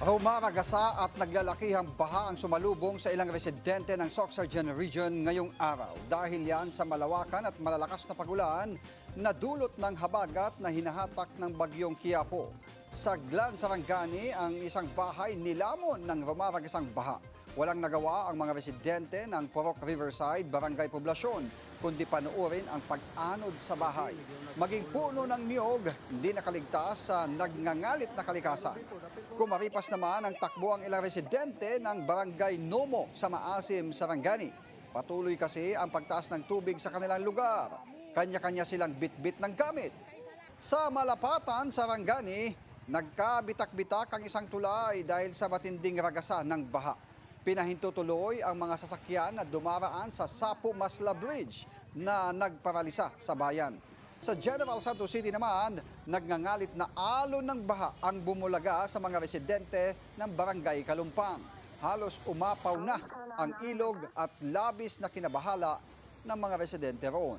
Rumaragasa at naglalakihang baha ang sumalubong sa ilang residente ng Sorsogon Region ngayong araw. Dahil yan sa malawakan at malalakas na pagulan na dulot ng habagat na hinahatak ng bagyong Quiapo. Sa Glan, Sarangani, ang isang bahay nilamon ng rumaragasang baha. Walang nagawa ang mga residente ng Purok Riverside, Barangay Poblasyon, kundi panuorin ang pag-anod sa bahay. Maging puno ng niyog, hindi nakaligtas sa nagngangalit na kalikasan. Kumaripas naman ang takbo ang ilang residente ng Barangay Nomo sa Maasim, Sarangani. Patuloy kasi ang pagtaas ng tubig sa kanilang lugar. Kanya-kanya silang bitbit ng gamit. Sa Malapatan, Sarangani, nagkabitak-bitak ang isang tulay dahil sa matinding ragasa ng baha. Pinahinto tuloy ang mga sasakyan na dumaraan sa Sapu Masla Bridge na nagparalisa sa bayan. Sa General Santos City naman, nagngangalit na alon ng baha ang bumulaga sa mga residente ng Barangay Kalumpang. Halos umapaw na ang ilog at labis na kinabahala ng mga residente roon.